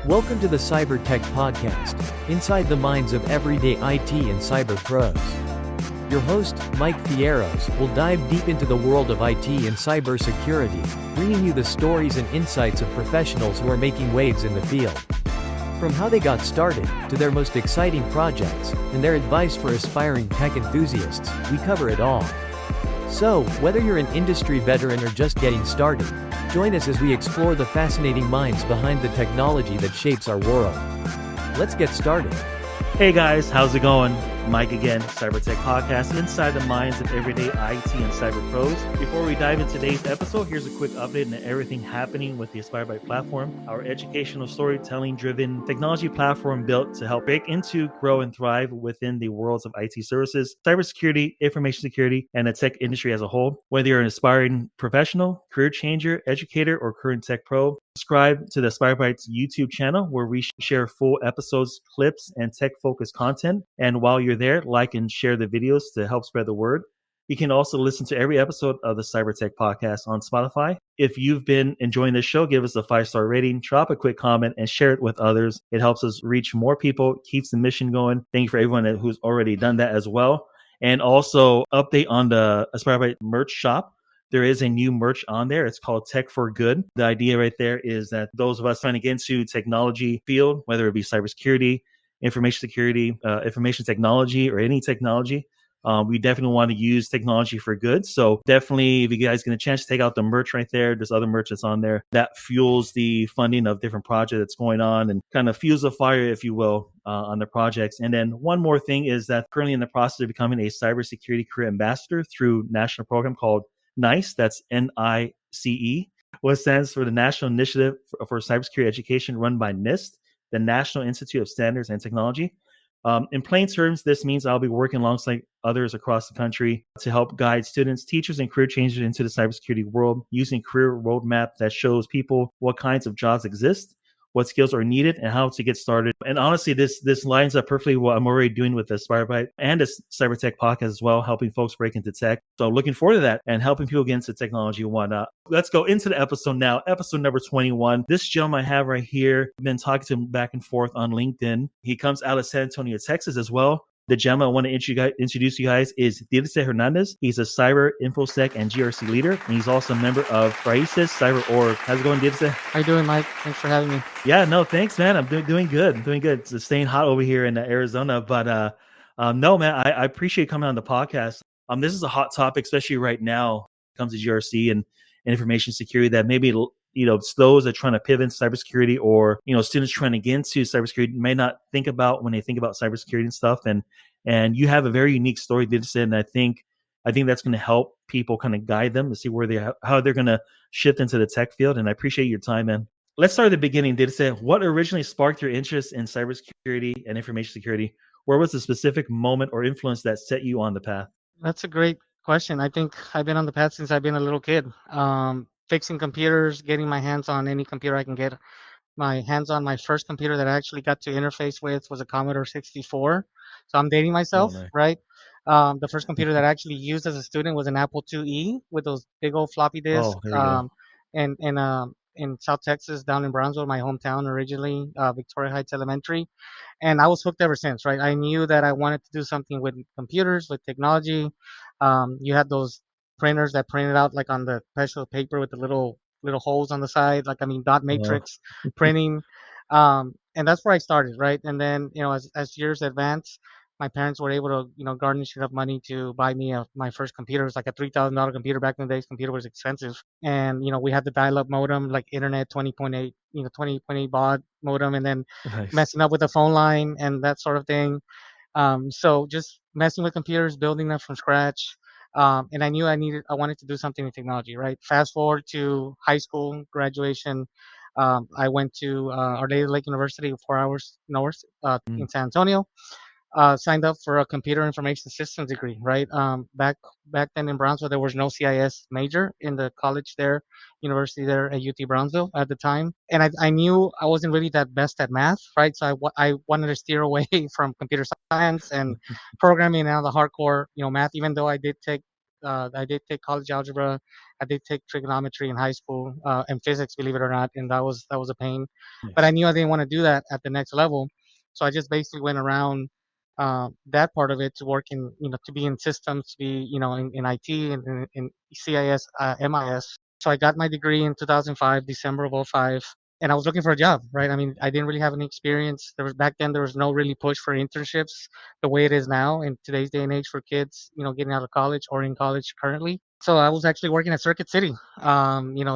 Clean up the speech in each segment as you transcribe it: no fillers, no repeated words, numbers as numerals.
Welcome to the CyberTech Podcast, inside the minds of everyday IT and cyber pros. Your host, Mike Fierros, will dive deep into the world of IT and cybersecurity, bringing you the stories and insights of professionals who are making waves in the field. From how they got started, to their most exciting projects, and their advice for aspiring tech enthusiasts, we cover it all. So, whether you're an industry veteran or just getting started, join us as we explore the fascinating minds behind the technology that shapes our world. Let's get started. Hey guys, how's it going? Mike again, CyberTech Podcast, inside the minds of everyday IT and cyber pros. Before we dive into today's episode, here's a quick update on everything happening with the AspireByte platform, our educational storytelling-driven technology platform built to help break into, grow, and thrive within the worlds of IT services, cybersecurity, information security, and the tech industry as a whole. Whether you're an aspiring professional, career changer, educator, or current tech pro, subscribe to the AspireByte's YouTube channel where we share full episodes, clips, and tech-focused content. And while you're there, like and share the videos to help spread the word. You can also listen to every episode of the CyberTech Podcast on Spotify. If you've been enjoying this show, give us a 5-star rating, drop a quick comment, and share it with others. It helps us reach more people, keeps the mission going. Thank you for everyone who's already done that as well. And also, update on the AspireByte merch shop. There is a new merch on there. It's called Tech for Good. The idea right there is that those of us trying to get into technology field, whether it be cybersecurity, information security, information technology, or any technology, we definitely want to use technology for good. So definitely, if you guys get a chance to take out the merch right there, there's other merch that's on there that fuels the funding of different projects that's going on and kind of fuels the fire, if you will, on the projects. And then one more thing is that currently in the process of becoming a cybersecurity career ambassador through a national program called NICE, that's NICE, what stands for the National Initiative for Cybersecurity Education run by NIST, the National Institute of Standards and Technology. In plain terms, this means I'll be working alongside others across the country to help guide students, teachers, and career changers into the cybersecurity world using a career roadmap that shows people what kinds of jobs exist, what skills are needed, and how to get started. And honestly, this lines up perfectly what I'm already doing with the AspireByte and the CyberTech Podcast as well, helping folks break into tech. So looking forward to that and helping people get into technology and whatnot. Let's go into the episode now, episode number 21. This gentleman I have right here, I've been talking to him back and forth on LinkedIn. He comes out of San Antonio, Texas as well. The gentleman I want to introduce you guys is Dirce Hernandez. He's a cyber infosec and GRC leader, and he's also a member of Raices Cyber Org. How's it going, Dirce? How you doing, Mike? Thanks for having me. Yeah, no, thanks, man. I'm doing good. It's staying hot over here in Arizona, but no, man, I appreciate coming on the podcast. This is a hot topic, especially right now. When it comes to GRC and information security that maybe those that are trying to pivot into cybersecurity or students trying to get into cybersecurity may not think about when they think about cybersecurity and stuff. And you have a very unique story, Dirce, and I think that's going to help people kind of guide them to see how they're going to shift into the tech field. And I appreciate your time, man. Let's start at the beginning. Dirce, what originally sparked your interest in cybersecurity and information security? Where was the specific moment or influence that set you on the path? That's a great question. I think I've been on the path since I've been a little kid. Fixing computers, getting my hands on any computer I can get my hands on. My first computer that I actually got to interface with was a Commodore 64. So I'm dating myself, right? The first computer that I actually used as a student was an Apple IIe with those big old floppy disks. In South Texas, down in Brownsville, my hometown originally, Victoria Heights Elementary. And I was hooked ever since, right? I knew that I wanted to do something with computers, with technology. You had those printers that printed out like on the special paper with the little holes on the side, dot matrix printing. And that's where I started, right? And then, as years advanced, my parents were able to, garnish enough money to buy me my first computer. It was like a $3,000 computer. Back in the days, computer was expensive. And, we had the dial-up modem, like internet 20.8 baud modem, and then messing up with the phone line and that sort of thing. So just messing with computers, building them from scratch. And I knew I wanted to do something with technology, right? Fast forward to high school graduation. I went to Our Lady of the Lake University, 4 hours north in San Antonio. Signed up for a computer information systems degree, right? Back then in Brownsville, there was no CIS major in the college there, university there at UT Brownsville at the time. And I knew I wasn't really that best at math, right? So I wanted to steer away from computer science and programming and all the hardcore, math, even though I did take I did take college algebra. I did take trigonometry in high school and physics, believe it or not, and that was a pain. But I Nice. knew I didn't want to do that at the next level, so I just basically went around that part of it to work in, to be in systems, to be, in IT and in CIS, MIS. So I got my degree in 2005, December of '05, and I was looking for a job, right? I mean, I didn't really have any experience. Back then there was no really push for internships the way it is now in today's day and age for kids, getting out of college or in college currently. So I was actually working at Circuit City,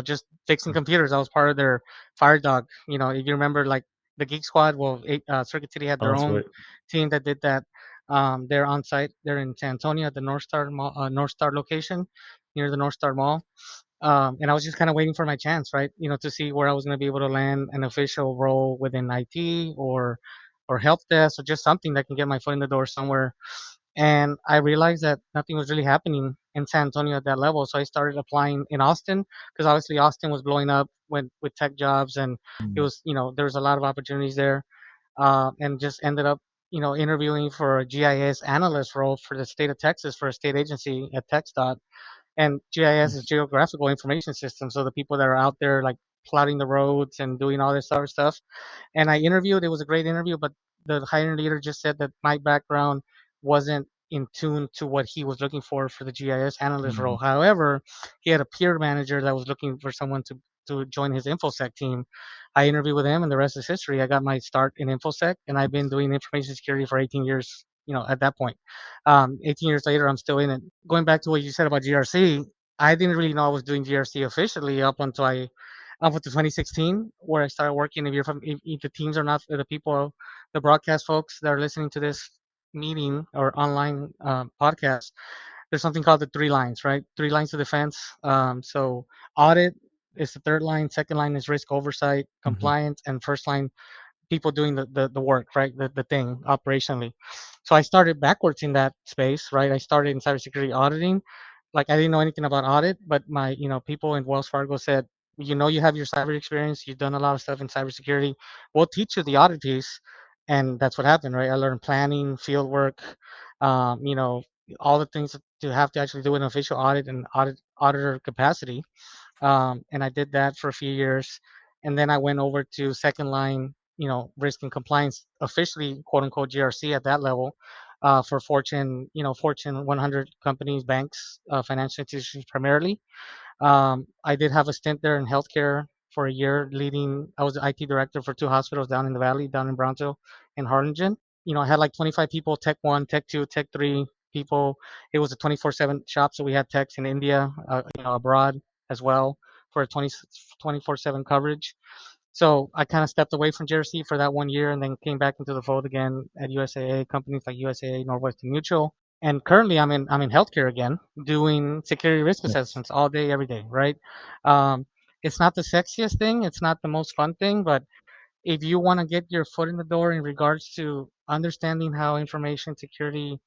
just fixing computers. I was part of their fire dog. If you remember, like the Geek Squad, well, Circuit City had Oh, their that's own right. team that did that. They're on site. They're in San Antonio at the North Star Mall, North Star location near the North Star Mall. And I was just kind of waiting for my chance, right? To see where I was going to be able to land an official role within IT or help desk or just something that can get my foot in the door somewhere. And I realized that nothing was really happening in San Antonio at that level. So I started applying in Austin because obviously Austin was blowing up with tech jobs, and it Mm. was, there was a lot of opportunities there. And just ended up, interviewing for a GIS analyst role for the state of Texas for a state agency at TxDOT. And GIS is Nice. geographical information system. So the people that are out there like plotting the roads and doing all this other stuff. And I interviewed. It was a great interview, but the hiring leader just said that my background wasn't in tune to what he was looking for the GIS analyst role. Mm. However, he had a peer manager that was looking for someone to join his infosec team. I interviewed with him, and the rest is history. I got my start in infosec, and I've been doing information security for 18 years. At that point, 18 years later, I'm still in it. Going back to what you said about GRC, I didn't really know I was doing GRC officially up until 2016, where I started working. If the teams are not the people, the broadcast folks that are listening to this meeting or online podcast, there's something called the three lines, right? Three lines of defense. So audit is the third line. Second line is risk oversight, Mhm. compliance, and first line people doing the work, right? The thing operationally. So I started backwards in that space, right? I started in cybersecurity auditing. Like I didn't know anything about audit, but my people in Wells Fargo said, you have your cyber experience, you've done a lot of stuff in cybersecurity. We'll teach you the audit piece, and that's what happened, right? I learned planning, field work, um, you know, all the things to have to actually do an official audit and auditor capacity. And I did that for a few years, and then I went over to second line, risk and compliance, officially quote unquote GRC at that level, for Fortune 100 companies, banks, financial institutions primarily. I did have a stint there in healthcare for a year, leading. I was the IT director for two hospitals down in the valley, down in Brownsville and Harlingen. I had like 25 people, Tech 1, Tech 2, Tech 3 people. It was a 24/7 shop, so we had techs in India, abroad as well for a 24/7 coverage. So I kind of stepped away from GRC for that one year and then came back into the fold again at USAA, companies like USAA, Northwestern Mutual. And currently I'm in healthcare again, doing security risk Nice. assessments all day, every day, right? Um, it's not the sexiest thing, it's not the most fun thing, but if you want to get your foot in the door in regards to understanding how information security,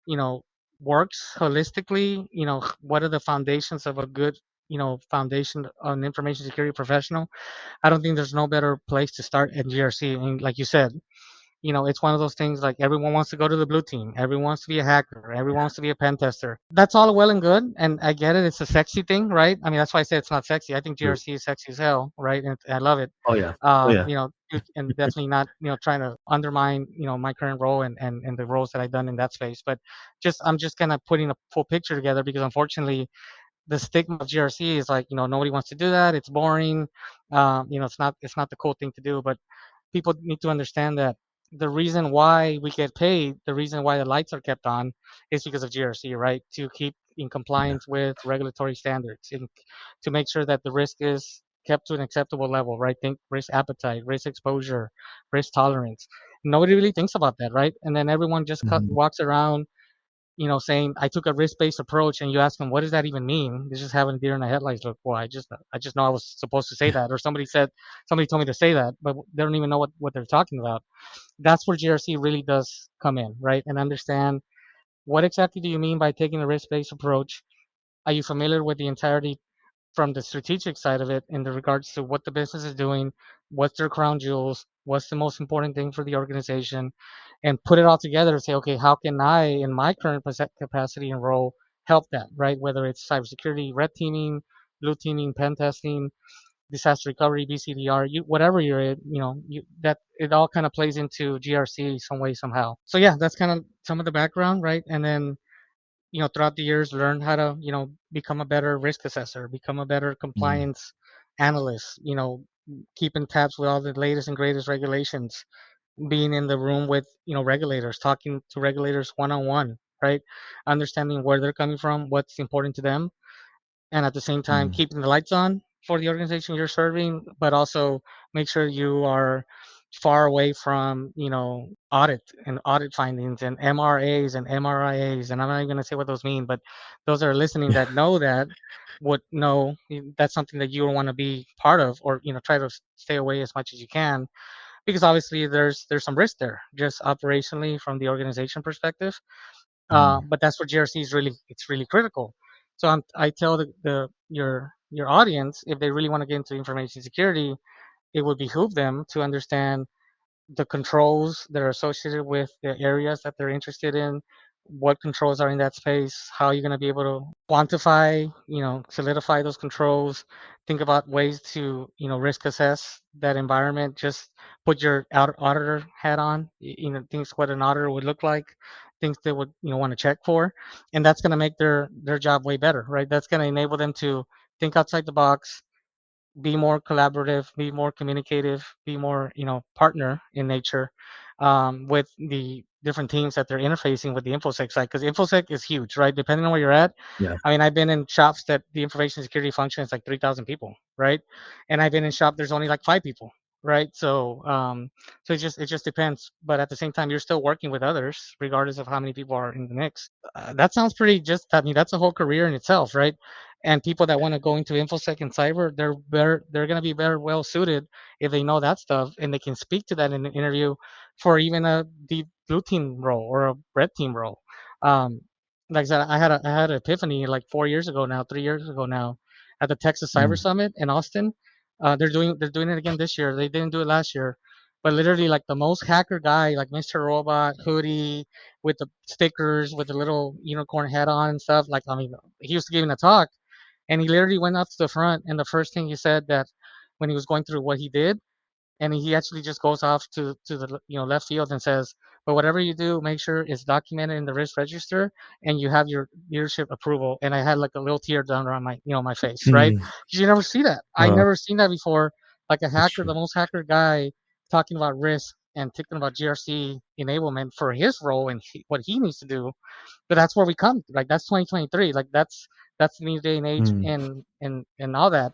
you know, works holistically, what are the foundations of a good, foundation on information security professional, I don't think there's no better place to start at GRC. And like you said, it's one of those things like everyone wants to go to the blue team. Everyone wants to be a hacker. Everyone wants to be a pen tester. That's all well and good. And I get it. It's a sexy thing, right? I mean, that's why I say it's not sexy. I think True. GRC is sexy as hell, right? And I love it. Oh yeah. Oh yeah. And definitely not, trying to undermine, my current role and the roles that I've done in that space. But I'm just kind of putting a full picture together because unfortunately, the stigma of GRC is like, nobody wants to do that. It's boring. It's not the cool thing to do. But people need to understand that the reason why we get paid, the reason why the lights are kept on, is because of GRC, right? To keep in Yeah. compliance with regulatory standards, and to make sure that the risk is kept to an acceptable level, right? Think risk appetite, risk exposure, risk tolerance. Nobody really thinks about that, right? And then everyone just Mhm. walks around, saying I took a risk-based approach, and you ask them, what does that even mean? They're just having a deer in the headlights look. Well, I just know I was supposed to say Yeah. that, or somebody told me to say that, but they don't even know what they're talking about. That's where GRC really does come in, right? And understand what exactly do you mean by taking a risk-based approach? Are you familiar with the entirety from the strategic side of it in the regards to what the business is doing, what's their crown jewels, what's the most important thing for the organization, and put it all together and say, okay, how can I, in my current capacity and role, help that, right? Whether it's cybersecurity, red teaming, blue teaming, pen testing, disaster recovery, BCDR, whatever you're in, that it all kind of plays into GRC some way somehow. So yeah, that's kind of some of the background, right? And then throughout the years, learn how to become a better risk assessor, become a better Mm. compliance analyst. Keeping tabs with all the latest and greatest regulations, being in the room with regulators, talking to regulators one on one, right? Understanding where they're coming from, what's important to them, and at the same time Mm. keeping the lights on for the organization you're serving, but also make sure you are far away from audit findings and MRAs and MRIAs, and I'm not even going to say what those mean, but those are listening that know that would know that's something that you don't want to be part of, or try to stay away as much as you can, because obviously there's some risk there just operationally from the organization perspective. Mm. But that's where GRC is really critical. So I tell your audience, if they really want to get into information security, it would behoove them to understand the controls that are associated with the areas that they're interested in, what controls are in that space, how you're going to be able to quantify, solidify those controls, think about ways to, risk assess that environment, just put your auditor hat on, things what an auditor would look like, things they would, want to check for. And that's going to make their job way better, right? That's going to enable them to think outside the box, be more collaborative, be more communicative, be more, partner in nature, with the different teams that they're interfacing with the InfoSec side. Because InfoSec is huge, right? Depending on where you're at. Yeah. I mean, I've been in shops that the information security function is like 3,000 people, right? And I've been in shop there's only like 5 people, right? So it just depends. But at the same time, you're still working with others, regardless of how many people are in the mix. That sounds pretty. I mean, that's a whole career in itself, right? And people that want to go into infosec and cyber, they're going to be very well suited if they know that stuff and they can speak to that in an interview for even a deep blue team role or a red team role. um, like I said, I had an epiphany like 4 years ago now, 3 years ago now, at the Texas Cyber Mm. Summit in Austin. They're doing it again this year. They didn't do it last year, but literally like the most hacker guy, like Mr. Robot hoodie with the stickers with the little unicorn hat on and stuff. Like, I mean, he was giving a talk, and he literally went up to the front, and the first thing he said, that when he was going through what he did, and he actually just goes off to the left field and says, but whatever you do, make sure it's documented in the risk register and you have your leadership approval. And I had like a little tear down around my face, right? Mm. Because you never see that. I Uh, never seen that before. Like a that's hacker, true. the most hacker guy, talking about risk and talking about GRC enablement for his role and what he needs to do. But that's where we come. Like that's 2023. Like that's the new day and age, Mm. and all that.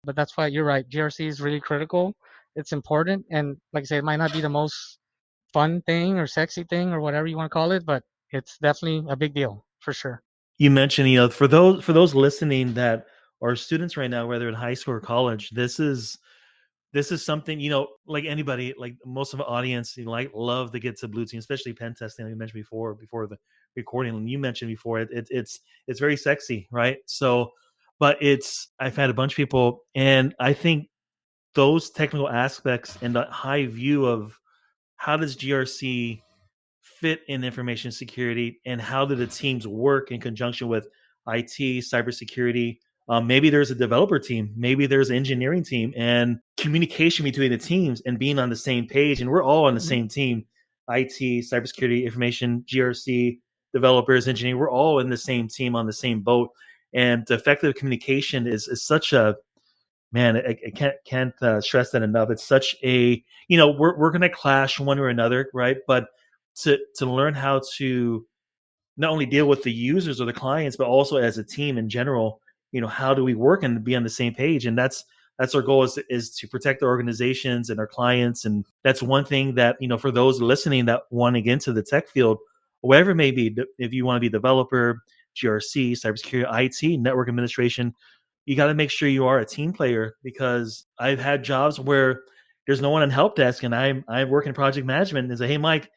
But that's why you're right. GRC is really critical. It's important, and like I said, it might not be the most fun thing or sexy thing or whatever you want to call it, but it's definitely a big deal for sure. You mentioned, for those listening that are students right now, whether in high school or college, this is something, like anybody, like most of the audience, like love to get to blue team, especially pen testing, like you mentioned before the recording, and you mentioned before it's very sexy, right? So, but I've had a bunch of people, and I think those technical aspects and the high view of how does GRC fit in information security, and how do the teams work in conjunction with IT, cybersecurity? Maybe there's a developer team, maybe there's an engineering team, and communication between the teams and being on the same page. And we're all on the Mhm. same team: IT, cybersecurity, information, GRC, developers, engineering. We're all in the same team on the same boat. And effective communication is such a, man, I can't stress that enough. It's such a, we're going to clash one or another, right? But to learn how to not only deal with the users or the clients, but also as a team in general, how do we work and be on the same page? And that's our goal, is to protect our organizations and our clients. And that's one thing that, for those listening that want to get into the tech field, whatever it may be, if you want to be a developer, GRC, cybersecurity, IT, network administration, you got to make sure you are a team player. Because I've had jobs where there's no one on help desk, and I work in project management and say, hey, Mike,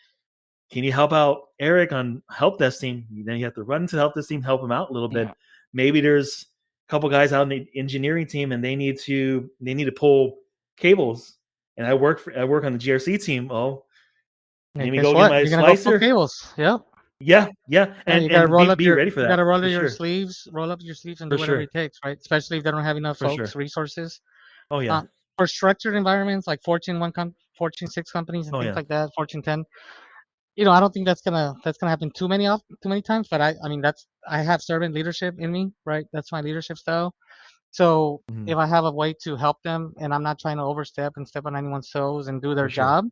can you help out Eric on help desk team? Then you have to run to the help desk team, help him out a little bit. Yeah. Maybe there's a couple guys out in the engineering team, and they need to pull cables, and I work on the GRC team. Oh, And let me guess go get what? my You're gonna go pull slicer. cables. Yep. Yeah, You gotta and roll up be your ready for you that gotta for sure, roll up your sleeves and for do whatever sure, it takes, right? Especially if they don't have enough for folks, sure. resources. Oh yeah, For structured environments like Fortune 6 companies and oh things yeah, like that, Fortune 10, I don't think that's gonna happen too many times. But I mean I have servant leadership in me, right? That's my leadership style. So hmm, if I have a way to help them, and I'm not trying to overstep and step on anyone's toes and do their for sure. job,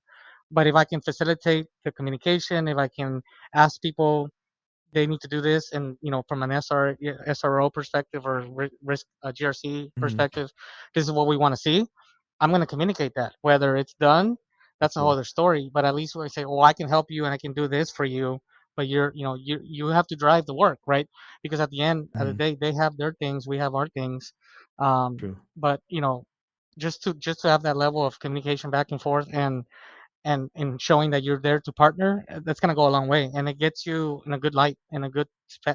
but if I can facilitate the communication, if I can ask people they need to do this, and from an SRO perspective or risk GRC Hmm. perspective, this is what we want to see. I'm going to communicate that. Whether it's done, that's a whole Cool. other story. But at least when I say, "Oh, I can help you and I can do this for you," but you have to drive the work, right? Because at the end of the Hmm. day, they have their things, we have our things. Um, True. but just to have that level of communication back and forth, and showing that you're there to partner, that's going to go a long way, and it gets you in a good light, in a good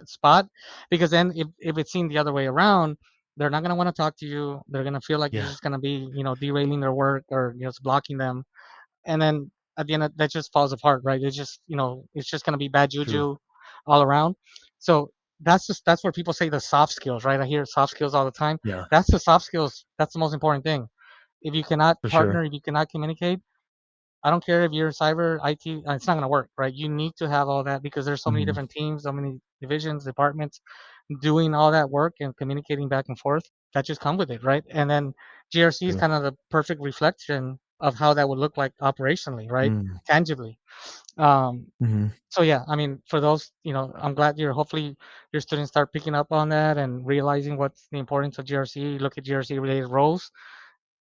spot. Because then if it's seen the other way around, they're not going to want to talk to you. They're going to feel like you're Yeah. just going to be derailing their work or just blocking them. And then at the end that just falls apart, right? It's just going to be bad True. juju all around. So that's where people say the soft skills, right? I hear soft skills all the time. Yeah. That's the soft skills. That's the most important thing. If you cannot For sure. partner, if you cannot communicate, I don't care if you're cyber IT, it's not going to work, right? You need to have all that because there's so many Hmm. different teams, so many divisions, departments doing all that work and communicating back and forth that just come with it, right? And then GRC is True. kind of the perfect reflection of how that would look like operationally, right? Mm. Tangibly. Um, Hmm. so yeah, I mean, for those, I'm glad hopefully your students start picking up on that and realizing what's the importance of GRC. Look at GRC related roles,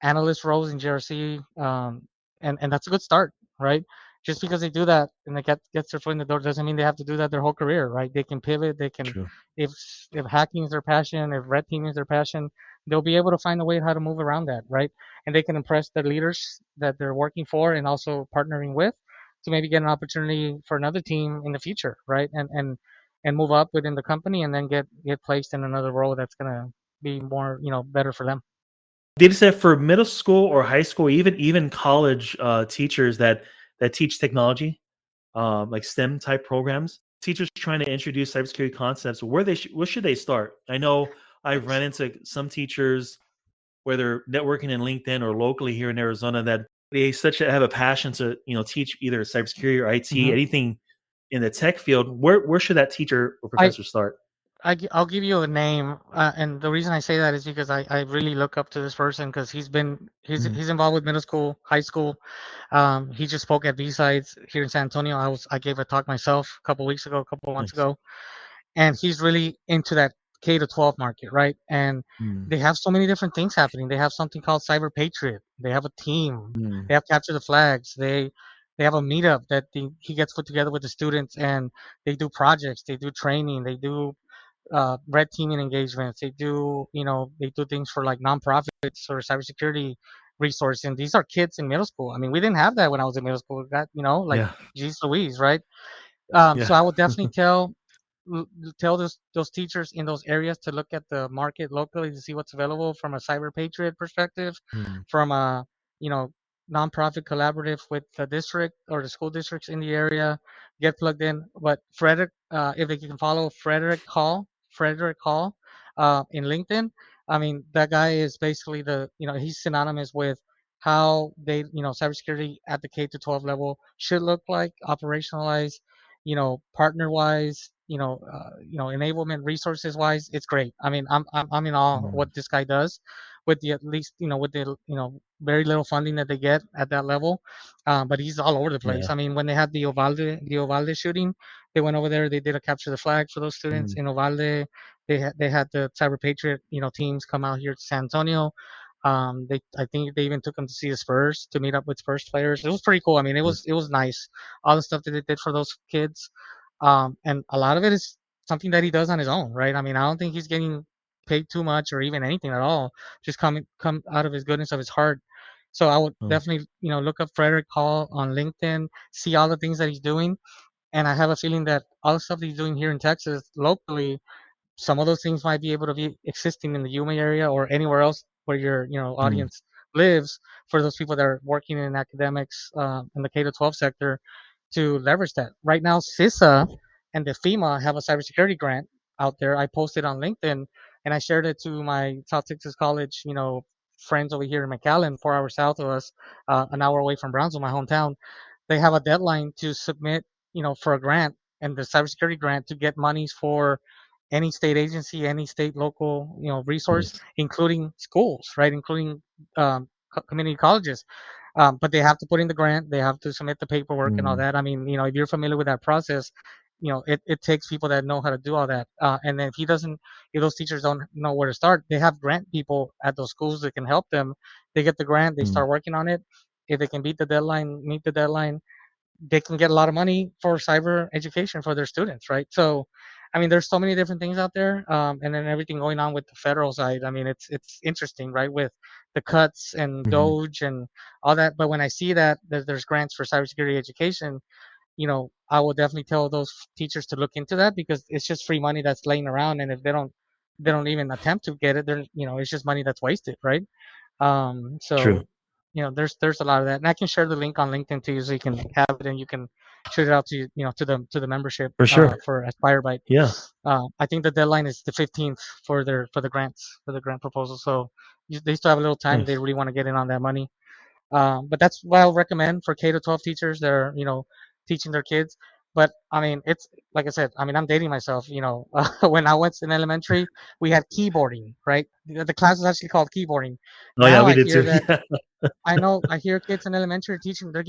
analyst roles in GRC, and that's a good start, right? Just because they do that and they gets their foot in the door doesn't mean they have to do that their whole career, right? They can pivot. They can, True. if if hacking is their passion, if red teaming is their passion, they'll be able to find a way how to move around that, right? And they can impress their leaders that they're working for and also partnering with to maybe get an opportunity for another team in the future, right? And move up within the company and then get placed in another role that's gonna be more, better for them. Data set for middle school or high school, even college teachers that teach technology, like STEM type programs. Teachers trying to introduce cybersecurity concepts. Where should they start? I know I've run into some teachers, whether networking in LinkedIn or locally here in Arizona, that they have a passion to teach either cybersecurity or IT, hmm anything in the tech field. Where should that teacher or I professor start? I'll give you a name, and the reason I say that is because I really look up to this person because Mhm. he's involved with middle school, high school. He just spoke at B-Sides here in San Antonio. I gave a talk myself a couple weeks ago, a couple months Nice. ago, and he's really into that K to 12 market, right? And Mm, they have so many different things happening. They have something called Cyber Patriot. They have a team. mm, They have Capture the Flags. They have a meetup that he gets put together with the students, and they do projects. They do training. They do red teaming engagements. They do things for like nonprofits or cybersecurity resources. And these are kids in middle school. I mean, we didn't have that when I was in middle school. That like, yeah, geez Louise, right? So yeah, I would definitely tell those teachers in those areas to look at the market locally to see what's available from a cyber patriot perspective, mm, from a you know nonprofit collaborative with the district or the school districts in the area. Get plugged in. But Frederick, if they can follow Frederick Hall, in LinkedIn. I mean, that guy is basically he's synonymous with how cybersecurity at the K to 12 level should look like, operationalized, partner wise, enablement resources wise. It's great. I mean, I'm in awe of mm, what this guy does with the at least with the very little funding that they get at that level. But he's all over the place. yeah, I mean, when they had the Uvalde shooting, they went over there. They did a capture the flag for those students mm, in Uvalde. They had the Cyber Patriot teams come out here to San Antonio. I think they even took them to see the Spurs to meet up with Spurs players. It was pretty cool. I mean, it was nice. it was nice, all the stuff that they did for those kids. And a lot of it is something that he does on his own, right? I mean, I don't think he's getting paid too much or even anything at all. Just come out of his goodness of his heart. So I would Nice. definitely look up Frederick Hall on LinkedIn, see all the things that he's doing, and I have a feeling that all the stuff that he's doing here in Texas locally, some of those things might be able to be existing in the Yuma area or anywhere else where your Mm, audience lives, for those people that are working in academics, in the K to 12 sector, to leverage that. Right now, CISA and the FEMA have a cybersecurity grant out there. I posted on LinkedIn and I shared it to my South Texas College, friends over here in McAllen, 4 hours south of us, an hour away from Brownsville, my hometown. They have a deadline to submit, for a grant and the cybersecurity grant to get monies for any state agency, any state local, resource, Nice. including schools, right? Including community colleges. But they have to put in the grant, they have to submit the paperwork and all Mm, that. I mean, if you're familiar with that process, it takes people that know how to do all that. And then if those teachers don't know where to start, they have grant people at those schools that can help them. They get the grant, they mm, start working on it. If they can meet the deadline, they can get a lot of money for cyber education for their students, right? So, I mean, there's so many different things out there, and then everything going on with the federal side. I mean, it's interesting, right, with the cuts and mhm. Doge and all that. But when I see that there's grants for cybersecurity education, I will definitely tell those teachers to look into that because it's just free money that's laying around, and if they don't even attempt to get it, it's just money that's wasted, right? True. So there's a lot of that, and I can share the link on LinkedIn to you so you can have it and you can shoot it out to to the membership For sure. for AspireByte. Yeah. I think the deadline is the 15th for the grant proposal, so they still have a little time. They Nice. really want to get in on that money. But that's what I'll recommend for K to 12 teachers that are teaching their kids. But I mean, it's like I said. I mean, I'm dating myself. When I was in elementary, we had keyboarding, right? The class was actually called keyboarding. Oh yeah, Now we I did hear too. that Yeah. I hear kids in elementary teaching they're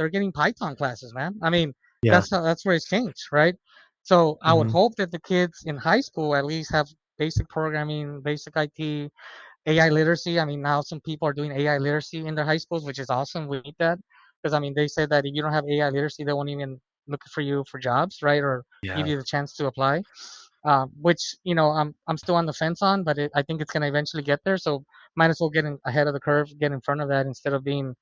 getting Python classes, man. I mean, Yeah. that's where it's changed, right? So I would Hmm. hope that the kids in high school at least have basic programming, basic IT, AI literacy. I mean, now some people are doing AI literacy in their high schools, which is awesome. We need that because I mean, they said that if you don't have AI literacy, they won't even look for you for jobs, right? Or give Yeah. you the chance to apply. Which I'm still on the fence on, but I think it's gonna eventually get there. So might as well get in ahead of the curve, get in front of that instead of being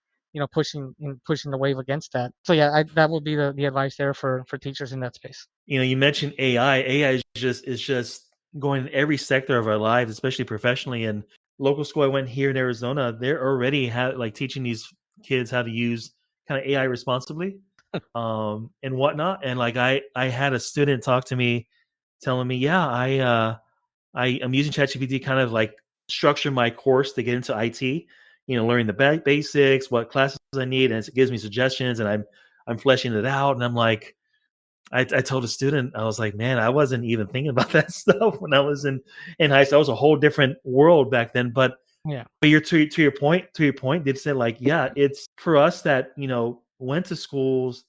pushing the wave against that. So yeah, that would be the advice there for teachers in that space. You mentioned AI. AI is just going in every sector of our lives, especially professionally. And local school I went here in Arizona, they're already like teaching these kids how to use kind of AI responsibly, and whatnot. And like I had a student talk to me, telling me, yeah, I am using ChatGPT kind of like structure my course to get into IT. Learning the basics, what classes I need, and it gives me suggestions, and I'm fleshing it out. And I'm like, I told a student, I was like, man, I wasn't even thinking about that stuff when I was in high school. That was a whole different world back then. But Yeah. you're to your point, they said like, yeah, it's for us that went to schools,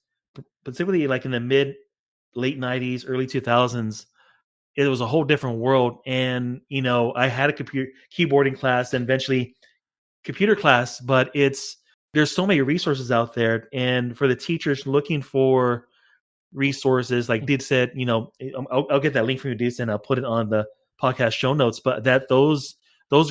particularly like in the mid late '90s, early 2000s. It was a whole different world, and I had a computer keyboarding class, and eventually computer class. But there's so many resources out there, and for the teachers looking for resources, like Did said, I'll get that link from you, Did, and I'll put it on the podcast show notes. But that those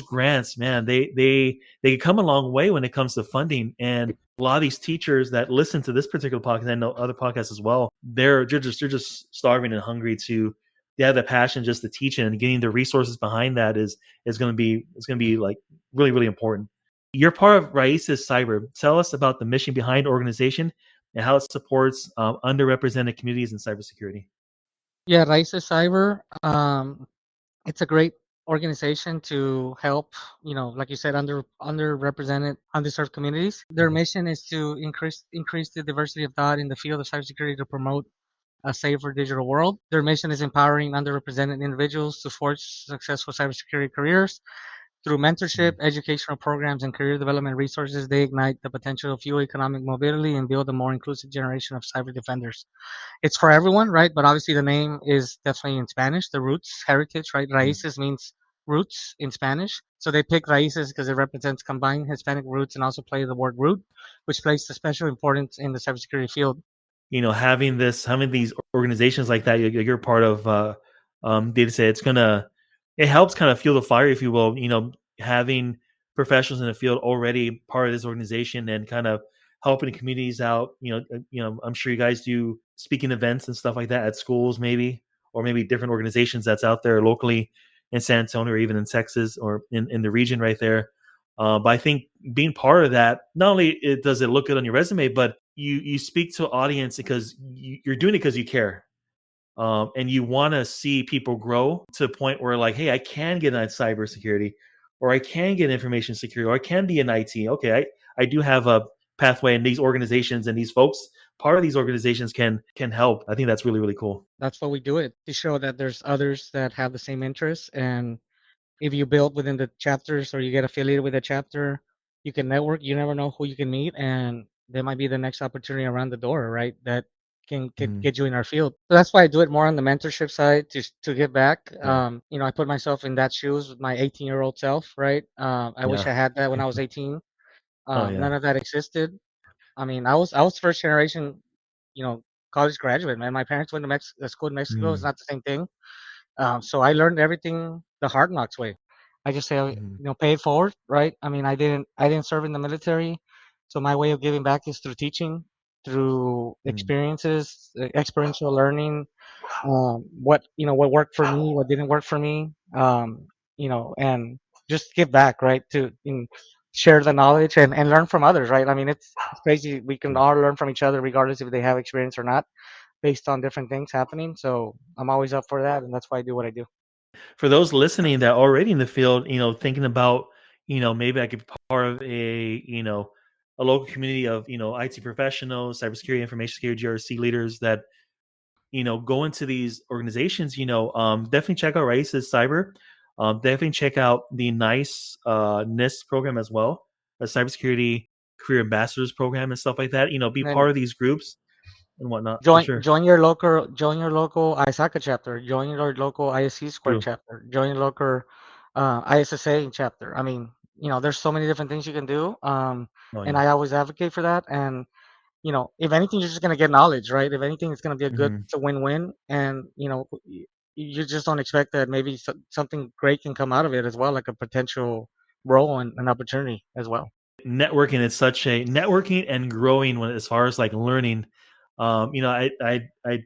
grants, man, they come a long way when it comes to funding. And a lot of these teachers that listen to this particular podcast, I know other podcasts as well, they're just starving and hungry to. They have the passion just to teach it, and getting the resources behind that is going to be like really, really important. You're part of Raíces Cyber. Tell us about the mission behind the organization and how it supports underrepresented communities in cybersecurity. Yeah, Rice Cyber. It's a great organization to help, like you said, underrepresented, underserved communities. Their Mhm. mission is to increase the diversity of thought in the field of cybersecurity to promote a safer digital world. Their mission is empowering underrepresented individuals to forge successful cybersecurity careers. Through mentorship, Mhm. educational programs, and career development resources, they ignite the potential of fuel economic mobility and build a more inclusive generation of cyber defenders. It's for everyone, right? But obviously the name is definitely in Spanish, the roots, heritage, right? Raíces means roots in Spanish. So they pick raíces because it represents combined Hispanic roots and also play the word root, which places a special importance in the cybersecurity field. Having these organizations like that, you're part of, data set, it helps kind of fuel the fire, if you will. Having professionals in the field already part of this organization and kind of helping the communities out. I'm sure you guys do speaking events and stuff like that at schools, maybe, or maybe different organizations that's out there locally in San Antonio or even in Texas or in the region right there. But I think being part of that, not only does it look good on your resume, but you speak to an audience because you're doing it because you care. and you want to see people grow to a point where like, hey, I can get on cybersecurity, or I can get information security, or I can be in IT. Okay, I do have a pathway, and these organizations and these folks, part of these organizations can help. I think that's really, really cool. That's what we do it to show that there's others that have the same interests. And if you build within the chapters or you get affiliated with a chapter, you can network. You never know who you can meet, and there might be the next opportunity around the door, right? That can get you in our field. So that's why I do it more on the mentorship side to give back. Right. I put myself in that shoes with my 18-year-old self, right? I wish Yeah. I had that when I was 18. Oh yeah. None of that existed. I mean, I was first generation, you know, college graduate, man. My parents went to school in Mexico. It's Mm, not the same thing. So I learned everything the hard knocks way. I just say, mm, pay it forward, right? I mean, I didn't serve in the military, so my way of giving back is through teaching, through mm. experiences, experiential learning. What worked for me, what didn't work for me. And just give back, right? Share the knowledge and learn from others, right? I mean, it's crazy. We can all learn from each other, regardless if they have experience or not, based on different things happening. So I'm always up for that, and that's why I do what I do. For those listening that are already in the field, thinking about, maybe I could be part of a local community of, IT professionals, cybersecurity, information security, GRC leaders that, go into these organizations, definitely check out Raíces Cyber. Definitely check out the NICE NIST program as well, a cybersecurity career ambassadors program and stuff like that. Be And then part of these groups and whatnot for join sure. join your local ISACA chapter, join your local ISC squared True. chapter, join your local ISSA chapter. I mean, there's so many different things you can do. Oh And yeah. I always advocate for that. And if anything, you're just gonna get knowledge, right? If anything, it's gonna be Hmm. it's a win-win. And you just don't expect that maybe something great can come out of it as well, like a potential role and an opportunity as well. Networking is such a networking and growing when as far as like learning. I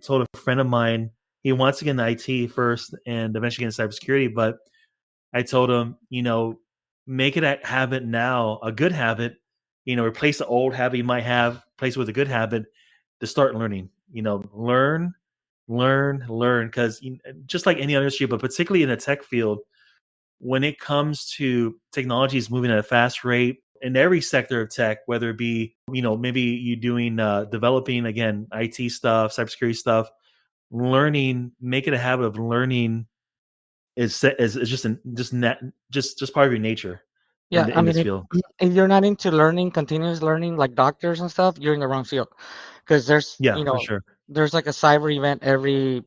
told a friend of mine he wants to get in IT first and eventually get in cybersecurity, but I told him, make it a habit now, a good habit, replace the old habit you might have, replace it with a good habit to start learning. Learn, because just like any other industry, but particularly in the tech field, when it comes to technologies moving at a fast rate in every sector of tech, whether it be, maybe you doing developing again, IT stuff, cybersecurity stuff, learning, make it a habit of learning is just just part of your nature Yeah, I in mean, this if, field. if you're not into learning, continuous learning, like doctors and stuff, you're in the wrong field. Because Yeah, for sure. there's like a cyber event every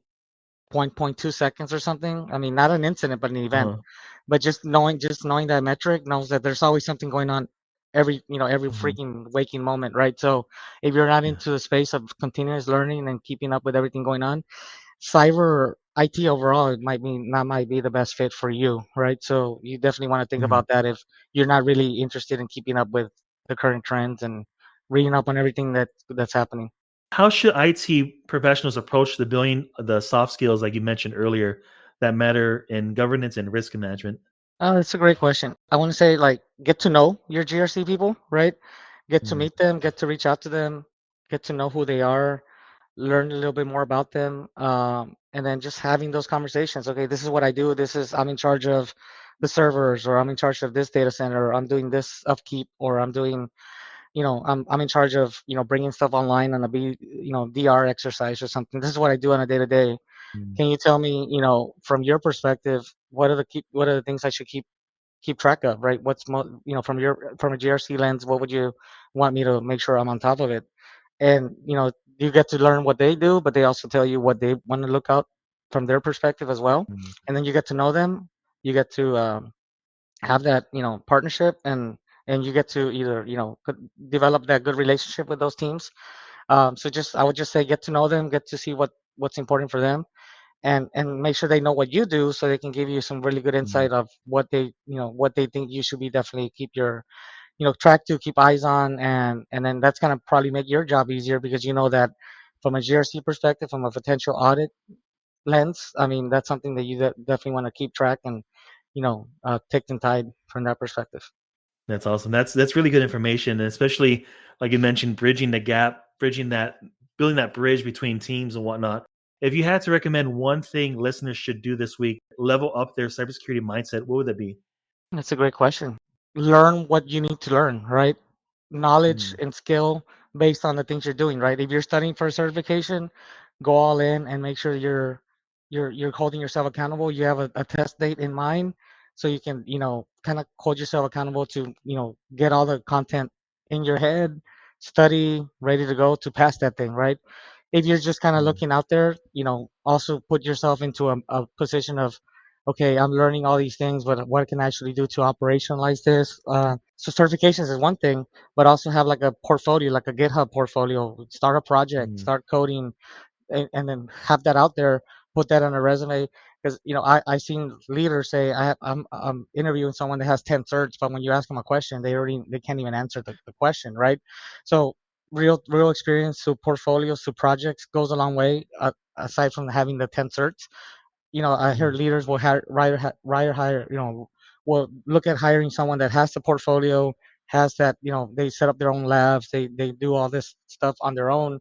point 2 seconds or something. I mean, not an incident, but an event. Uh-huh. But just knowing that metric knows that there's always something going on every Mhm. freaking waking moment, right? So if you're not Yeah. into the space of continuous learning and keeping up with everything going on, cyber IT overall it might be the best fit for you, right? So you definitely want to think Mhm. about that if you're not really interested in keeping up with the current trends and reading up on everything that's happening. How should IT professionals approach the building the soft skills like you mentioned earlier that matter in governance and risk management? That's a great question. I want to say like get to know your GRC people, right? Get to Mhm. meet them, get to reach out to them, get to know who they are, learn a little bit more about them, and then just having those conversations. Okay, this is what I do. I'm in charge of the servers, or I'm in charge of this data center, or I'm doing this upkeep, or I'm doing, I'm in charge of bringing stuff online on a DR exercise or something. This is what I do on a day to day. Mm. Can you tell me, from your perspective, what are the things I should keep track of, right? From a GRC lens, what would you want me to make sure I'm on top of it? And you get to learn what they do, but they also tell you what they want to look out from their perspective as well. Mm. And then you get to know them. You get to have that partnership, and you get to either develop that good relationship with those teams. So just I would just say get to know them, get to see what's important for them, and make sure they know what you do so they can give you some really good Mm. insight of what they think you should be definitely keep your track to keep eyes on, and then that's going to probably make your job easier because you know that from a GRC perspective, from a potential audit lens, I mean that's something that you definitely want to keep track and tick and tide from that perspective. That's awesome. That's really good information, and especially like you mentioned, bridging the gap, bridging that, building that bridge between teams and whatnot. If you had to recommend one thing listeners should do this week, level up their cybersecurity mindset, what would that be? That's a great question. Learn what you need to learn, right? Knowledge Mm, and skill based on the things you're doing, right? If you're studying for a certification, go all in and make sure you're holding yourself accountable. You have a test date in mind, so you can kind of hold yourself accountable to get all the content in your head, study, ready to go to pass that thing, right? If you're just kind of mm, looking out there, also put yourself into a position of, okay, I'm learning all these things, but what can I actually do to operationalize this? So certifications is one thing, but also have like a portfolio, like a GitHub portfolio. Start a project, mm, start coding, and then have that out there. Put that on a resume, because I seen leaders say I'm interviewing someone that has 10 certs, but when you ask them a question, they can't even answer the question, right? So real experience through portfolios, through projects goes a long way. Aside from having the 10 certs, I heard mm, leaders will hire, will look at hiring someone that has the portfolio, has that, they set up their own labs, they do all this stuff on their own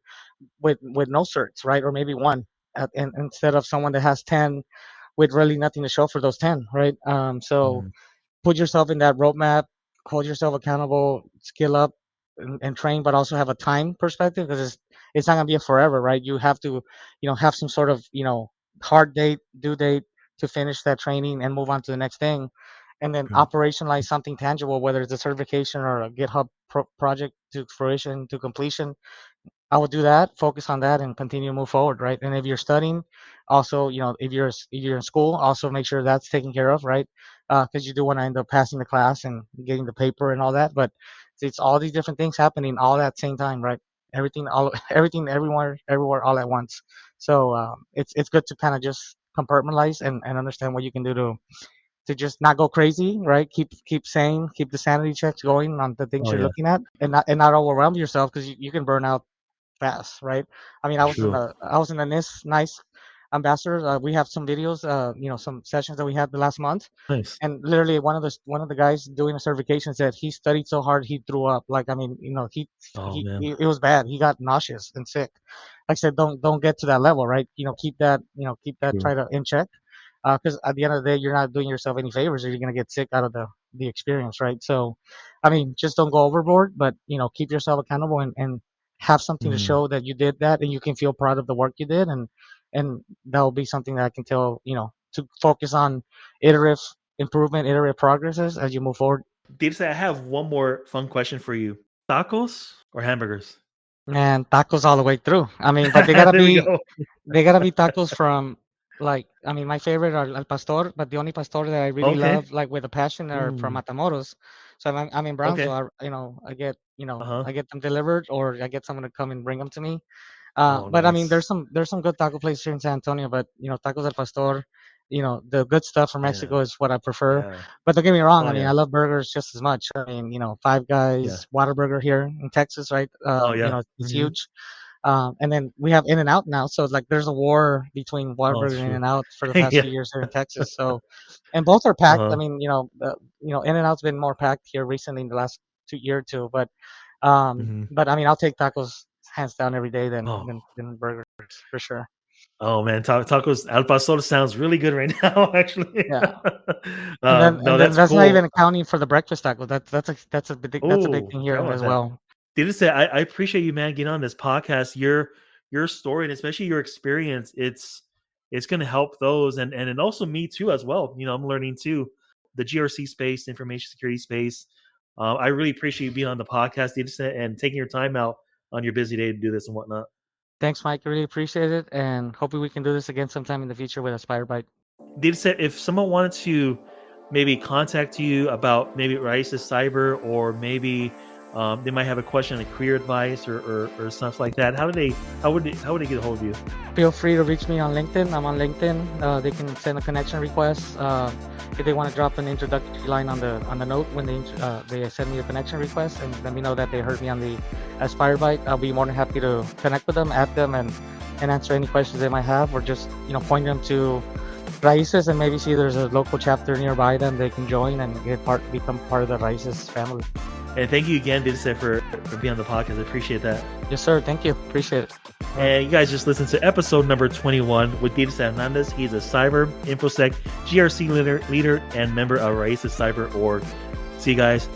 with no certs, right? Or maybe one, and instead of someone that has 10 with really nothing to show for those 10, right? So mm, put yourself in that roadmap, hold yourself accountable, skill up, and train, but also have a time perspective, because it's not gonna be a forever, right? You have to, have some sort of, hard date, due date to finish that training and move on to the next thing, and then mm. operationalize something tangible, whether it's a certification or a GitHub project to fruition to completion. I would do that, focus on that, and continue to move forward, right? And if you're studying, also, if you're in school, also make sure that's taken care of, right? Because you do want to end up passing the class and getting the paper and all that. But it's all these different things happening all at the same time, right? Everything, all everything, everywhere, all at once. So it's good to kind of just compartmentalize and understand what you can do to just not go crazy, right? Keep saying, keep the sanity checks going on the things Oh you're yeah, looking at, and not overwhelm yourself, because you can burn out fast, right? I mean, true. I was in the nice ambassador. We have some videos, some sessions that we had the last month, Nice. and literally one of the guys doing a certification said he studied so hard he threw up. Like, I mean, Oh man, it was bad. He got nauseous and sick. Like I said, don't get to that level, right? Keep that true. try to in check, because at the end of the day, you're not doing yourself any favors, or you're gonna get sick out of the experience, right? So, I mean, just don't go overboard, but keep yourself accountable, and have something to Mm, show that you did that, and you can feel proud of the work you did, and that will be something that I can tell, to focus on iterative improvement, iterative progresses as you move forward. Dirce, I have one more fun question for you: tacos or hamburgers? And tacos all the way through. I mean, but they gotta There we be go. they gotta be tacos from, like, I mean, my favorite are al pastor, but the only pastor that I really Okay. love, like with a passion, are from Mm, Matamoros. So I'm in okay. Brownsville. I get Uh huh. I get them delivered, or I get someone to come and bring them to me. Oh, But I mean, nice. there's some good taco places here in San Antonio, but tacos al pastor, the good stuff from Yeah. Mexico is what I prefer. Yeah. But don't get me wrong, Oh I mean, yeah. I love burgers just as much. I mean, Five Yeah. Guys, Whataburger here in Texas, right? Oh yeah. It's Hmm. huge. And then we have In and Out now, so like there's a war between Oh, it's Whataburger and In true. and Out for the past Yeah. few years here in Texas. So, and both are Uh packed. I huh. mean, In and Out's been more packed here recently in the last 2 year or two, but Hmm. I mean, I'll take tacos hands down every day than Oh. than burgers for sure. Oh man, tacos al pastor sounds really good right now. Actually, Yeah, and then no, and then that's that's not even cool. accounting for the breakfast taco. That's a big Oh, thing here forgot about as that. well. Did say I appreciate you, man, getting on this podcast. Your story and especially your experience, it's going to help those and also me too as well. I'm learning too the GRC space, information security space. I really appreciate you being on the podcast, and taking your time out on your busy day to do this and whatnot. Thanks, Mike. I really appreciate it, and hopefully we can do this again sometime in the future with Aspire Byte. Did say if someone wanted to maybe contact you about maybe Raíces Cyber, or maybe they might have a question like career advice or stuff like that. How would they get a hold of you? Feel free to reach me on LinkedIn. I'm on LinkedIn. They can send a connection request. If they want to drop an introductory line on the note when they send me a connection request, and let me know that they heard me on the Aspire Byte, I'll be more than happy to connect with them, add them, and answer any questions they might have, or just point them to Raíces, and maybe see there's a local chapter nearby them they can join and become part of the Raíces family. And thank you again, Did for being on the podcast. I appreciate that. Yes, sir. Thank you. Appreciate it. And you guys just listened to episode number 21 with Dirce Hernandez. He's a cyber infosec GRC leader and member of Raíces Cyber org. See you guys.